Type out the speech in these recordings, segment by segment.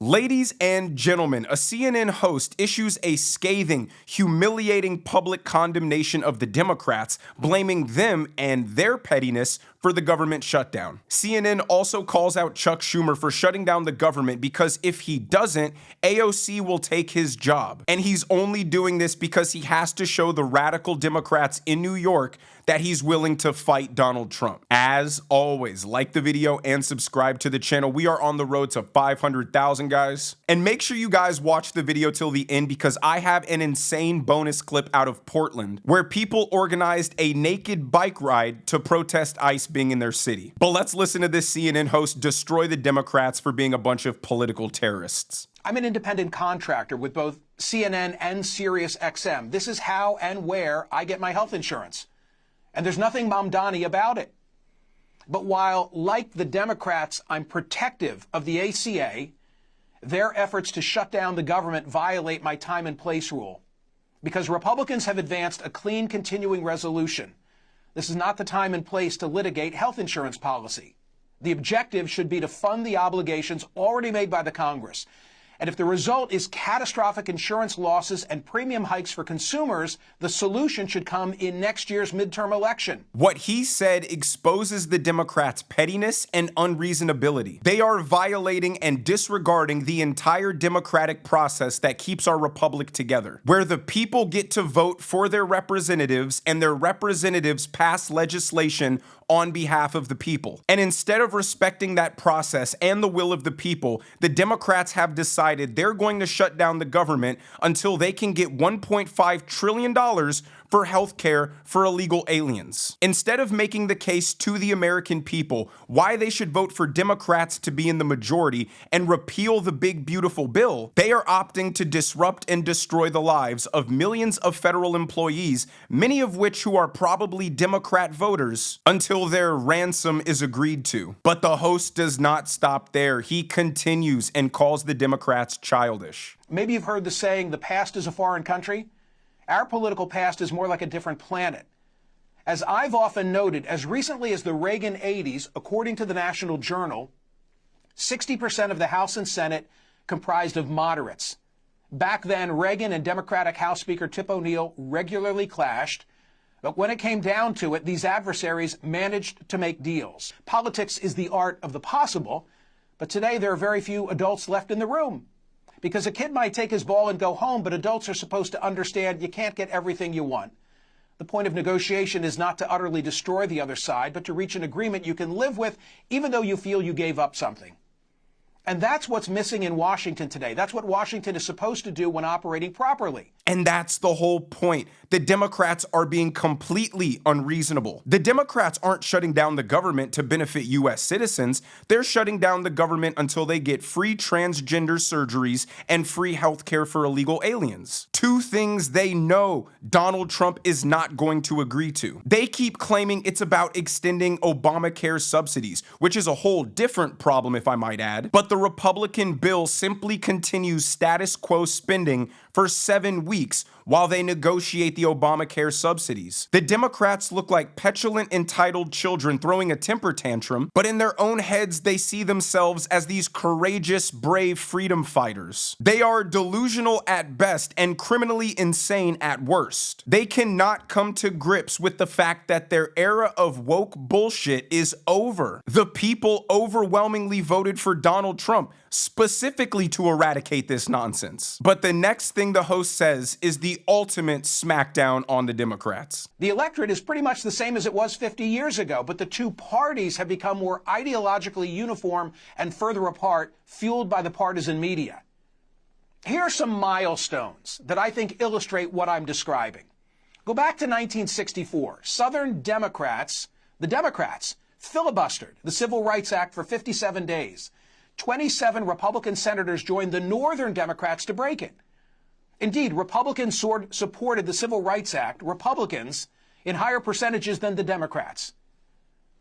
Ladies and gentlemen, a CNN host issues a scathing, humiliating public condemnation of the Democrats, blaming them and their pettiness for the government shutdown. CNN also calls out Chuck Schumer for shutting down the government because if he doesn't, AOC will take his job. And he's only doing this because he has to show the radical Democrats in New York that he's willing to fight Donald Trump. As always, like the video and subscribe to the channel. We are on the road to 500,000, guys. And make sure you guys watch the video till the end because I have an insane bonus clip out of Portland where people organized a naked bike ride to protest ICE being in their city. But let's listen to this CNN host destroy the Democrats for being a bunch of political terrorists. I'm an independent contractor with both CNN and SiriusXM. This is how and where I get my health insurance. And there's nothing Mamdani about it. But while, like the Democrats, I'm protective of the ACA, their efforts to shut down the government violate my time and place rule. Because Republicans have advanced a clean continuing resolution. This is not the time and place to litigate health insurance policy. The objective should be to fund the obligations already made by the Congress. And if the result is catastrophic insurance losses and premium hikes for consumers, the solution should come in next year's midterm election. What he said exposes the Democrats' pettiness and unreasonability. They are violating and disregarding the entire democratic process that keeps our republic together, where the people get to vote for their representatives and their representatives pass legislation on behalf of the people. And instead of respecting that process and the will of the people, the Democrats have decided they're going to shut down the government until they can get $1.5 trillion for health care for illegal aliens. Instead of making the case to the American people why they should vote for Democrats to be in the majority and repeal the big beautiful bill, they are opting to disrupt and destroy the lives of millions of federal employees, many of which who are probably Democrat voters, until their ransom is agreed to. But the host does not stop there. He continues and calls the Democrats childish. Maybe you've heard the saying, the past is a foreign country. Our political past is more like a different planet. As I've often noted, as recently as the Reagan 80s, according to the National Journal, 60% of the House and Senate comprised of moderates. Back then, Reagan and Democratic House Speaker Tip O'Neill regularly clashed, but when it came down to it, these adversaries managed to make deals. Politics is the art of the possible, but today there are very few adults left in the room. Because a kid might take his ball and go home, but adults are supposed to understand you can't get everything you want. The point of negotiation is not to utterly destroy the other side, but to reach an agreement you can live with, even though you feel you gave up something. And that's what's missing in Washington today. That's what Washington is supposed to do when operating properly. And that's the whole point. The Democrats are being completely unreasonable. The Democrats aren't shutting down the government to benefit U.S. citizens. They're shutting down the government until they get free transgender surgeries and free health care for illegal aliens. Two things they know Donald Trump is not going to agree to. They keep claiming it's about extending Obamacare subsidies, which is a whole different problem, if I might add. But the Republican bill simply continues status quo spending for 7 weeks while they negotiate the Obamacare subsidies. The Democrats look like petulant, entitled children throwing a temper tantrum, but in their own heads, they see themselves as these courageous, brave freedom fighters. They are delusional at best and criminally insane at worst. They cannot come to grips with the fact that their era of woke bullshit is over. The people overwhelmingly voted for Donald Trump specifically to eradicate this nonsense. But the next thing the host says is the ultimate smackdown on the Democrats. The electorate is pretty much the same as it was 50 years ago, but the two parties have become more ideologically uniform and further apart, fueled by the partisan media. Here are some milestones that I think illustrate what I'm describing. Go back to 1964. Southern Democrats, the Democrats, filibustered the Civil Rights Act for 57 days. 27 Republican senators joined the Northern Democrats to break it. Indeed, Republicans supported the Civil Rights Act, Republicans, in higher percentages than the Democrats.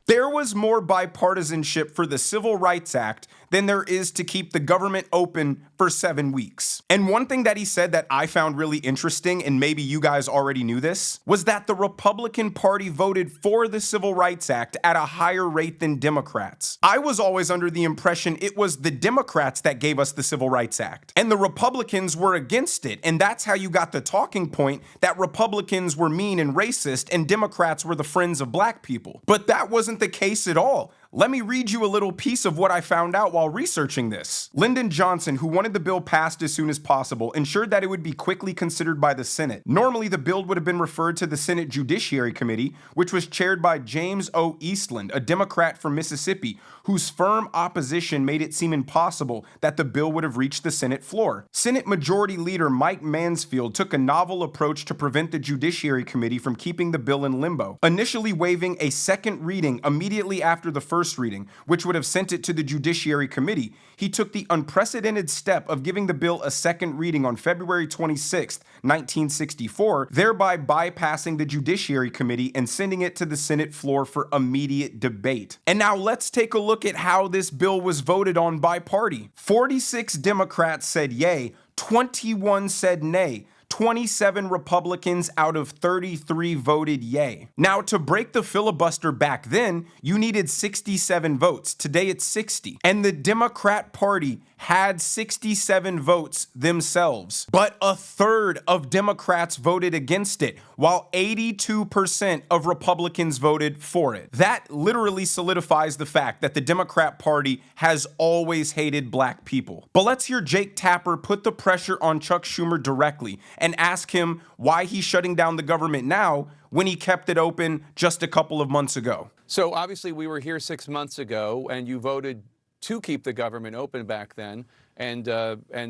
There was more bipartisanship for the Civil Rights Act than there is to keep the government open for 7 weeks. And one thing that he said that I found really interesting, and maybe you guys already knew this, was that the Republican Party voted for the Civil Rights Act at a higher rate than Democrats. I was always under the impression it was the Democrats that gave us the Civil Rights Act, and the Republicans were against it, and that's how you got the talking point that Republicans were mean and racist and Democrats were the friends of black people. But that wasn't the case at all. Let me read you a little piece of what I found out while researching this. Lyndon Johnson, who wanted the bill passed as soon as possible, ensured that it would be quickly considered by the Senate. Normally, the bill would have been referred to the Senate Judiciary Committee, which was chaired by James O. Eastland, a Democrat from Mississippi, whose firm opposition made it seem impossible that the bill would have reached the Senate floor. Senate Majority Leader Mike Mansfield took a novel approach to prevent the Judiciary Committee from keeping the bill in limbo, initially waiving a second reading immediately after the first reading, which would have sent it to the Judiciary Committee. He took the unprecedented step of giving the bill a second reading on February 26, 1964, thereby bypassing the Judiciary Committee and sending it to the Senate floor for immediate debate. And now let's take a look at how this bill was voted on by party. 46 Democrats said yay, 21 said nay. 27 Republicans out of 33 voted yay. Now, to break the filibuster back then, you needed 67 votes. Today it's 60. And the Democrat Party had 67 votes themselves. But a third of Democrats voted against it, while 82% of Republicans voted for it. That literally solidifies the fact that the Democrat Party has always hated black people. But let's hear Jake Tapper put the pressure on Chuck Schumer directly and ask him why he's shutting down the government now when he kept it open just a couple of months ago. So obviously we were here 6 months ago and you voted to keep the government open back then, and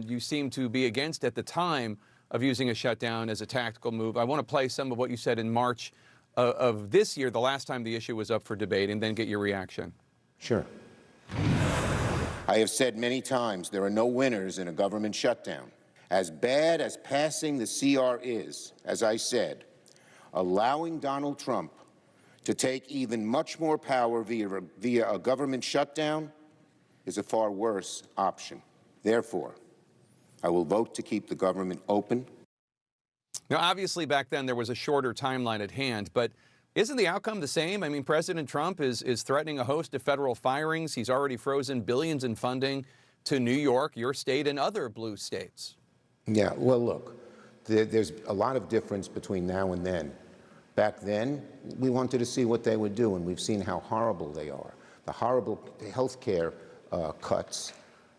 you seem to be against at the time of using a shutdown as a tactical move. I want to play some of what you said in March of this year, the last time the issue was up for debate, and then get your reaction. Sure. I have said many times there are no winners in a government shutdown. As bad as passing the CR is, as I said, allowing Donald Trump to take even much more power via a government shutdown is a far worse option. Therefore, I will vote to keep the government open. Now, obviously, back then there was a shorter timeline at hand, but isn't the outcome the same? I mean, President Trump is threatening a host of federal firings. He's already frozen billions in funding to New York, your state, and other blue states. Yeah, well, look, there's a lot of difference between now and then. Back then, we wanted to see what they would do, and we've seen how horrible they are. The horrible health care cuts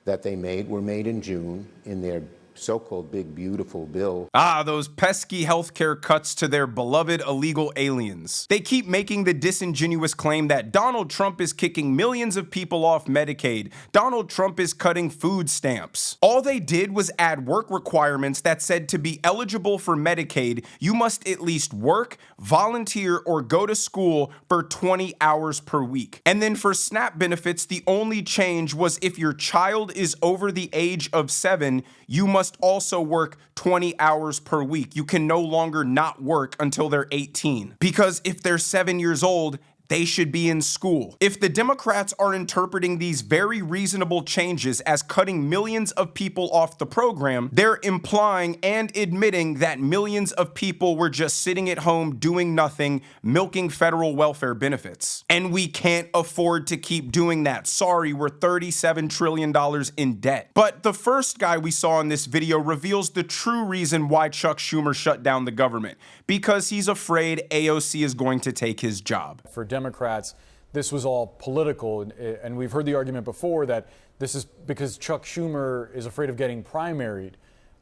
that they made were made in June in their so-called big, beautiful bill. Those pesky healthcare cuts to their beloved illegal aliens. They keep making the disingenuous claim that Donald Trump is kicking millions of people off Medicaid. Donald Trump is cutting food stamps. All they did was add work requirements that said to be eligible for Medicaid, you must at least work, volunteer, or go to school for 20 hours per week. And then for SNAP benefits, the only change was if your child is over the age of 7, you must also work 20 hours per week. You can no longer not work until they're 18. Because if they're 7 years old, they should be in school. If the Democrats are interpreting these very reasonable changes as cutting millions of people off the program, they're implying and admitting that millions of people were just sitting at home doing nothing, milking federal welfare benefits. And we can't afford to keep doing that. Sorry, we're $37 trillion in debt. But the first guy we saw in this video reveals the true reason why Chuck Schumer shut down the government. Because he's afraid AOC is going to take his job. For Democrats, this was all political, and we've heard the argument before that this is because Chuck Schumer is afraid of getting primaried.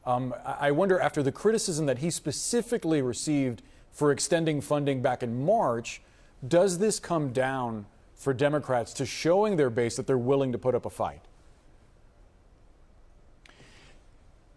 I wonder, after the criticism that he specifically received for extending funding back in March, does this come down for Democrats to showing their base that they're willing to put up a fight?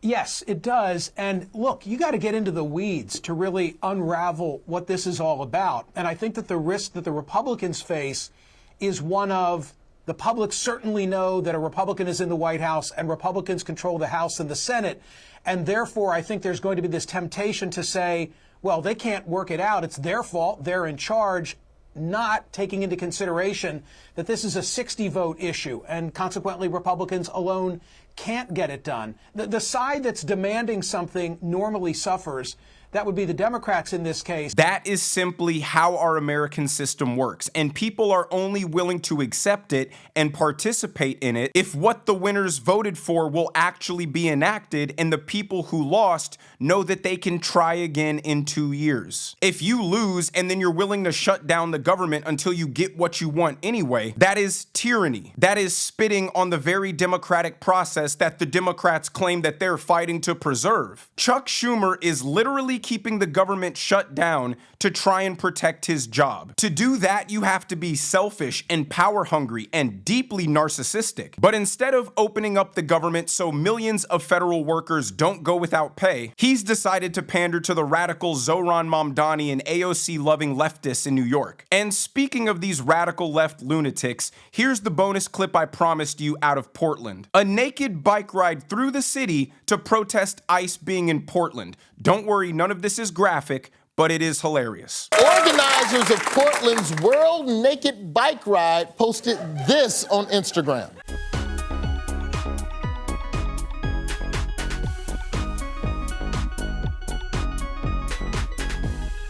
Yes, it does. And look, you got to get into the weeds to really unravel what this is all about. And I think that the risk that the Republicans face is one of the public certainly know that a Republican is in the White House and Republicans control the House and the Senate. And therefore, I think there's going to be this temptation to say, well, they can't work it out. It's their fault. They're in charge. not taking into consideration that this is a 60-vote issue, and consequently Republicans alone can't get it done. The side that's demanding something normally suffers. That would be the Democrats in this case. That is simply how our American system works, and people are only willing to accept it and participate in it if what the winners voted for will actually be enacted and the people who lost know that they can try again in 2 years. If you lose and then you're willing to shut down the government until you get what you want anyway, that is tyranny. That is spitting on the very democratic process that the Democrats claim that they're fighting to preserve. Chuck Schumer is literally keeping the government shut down to try and protect his job. To do that, you have to be selfish and power hungry and deeply narcissistic. But instead of opening up the government so millions of federal workers don't go without pay, he's decided to pander to the radical Zohran Mamdani and AOC-loving leftists in New York. And speaking of these radical left lunatics, here's the bonus clip I promised you out of Portland. A naked bike ride through the city to protest ICE being in Portland. Don't worry, none of this is graphic, but it is hilarious. Organizers of Portland's World Naked Bike Ride posted this on Instagram.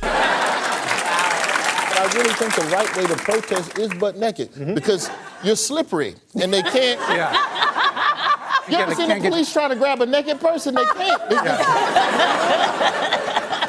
I really think the right way to protest is butt naked because you're slippery and they can't. You ever seen the police try to grab a naked person? They can't.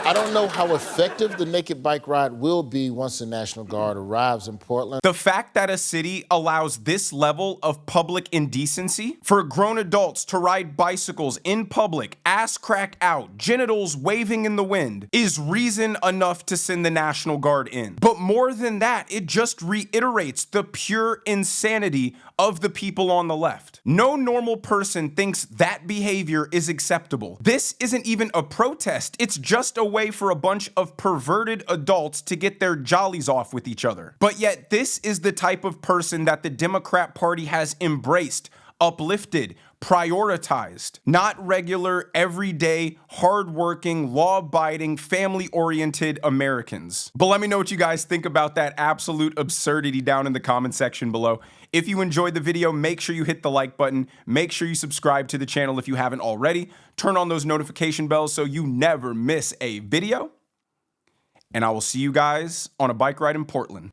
I don't know how effective the naked bike ride will be once the National Guard arrives in Portland. The fact that a city allows this level of public indecency for grown adults to ride bicycles in public, ass crack out, genitals waving in the wind, is reason enough to send the National Guard in. But more than that, it just reiterates the pure insanity of the people on the left. No normal person thinks that behavior is acceptable. This isn't even a protest. It's just a way for a bunch of perverted adults to get their jollies off with each other. But yet this is the type of person that the Democrat Party has embraced, uplifted, prioritized. Not regular, everyday, hardworking, law-abiding, family-oriented Americans. But let me know what you guys think about that absolute absurdity down in the comment section below. If you enjoyed the video, make sure you hit the like button. Make sure you subscribe to the channel if you haven't already. Turn on those notification bells so you never miss a video. And I will see you guys on a bike ride in Portland.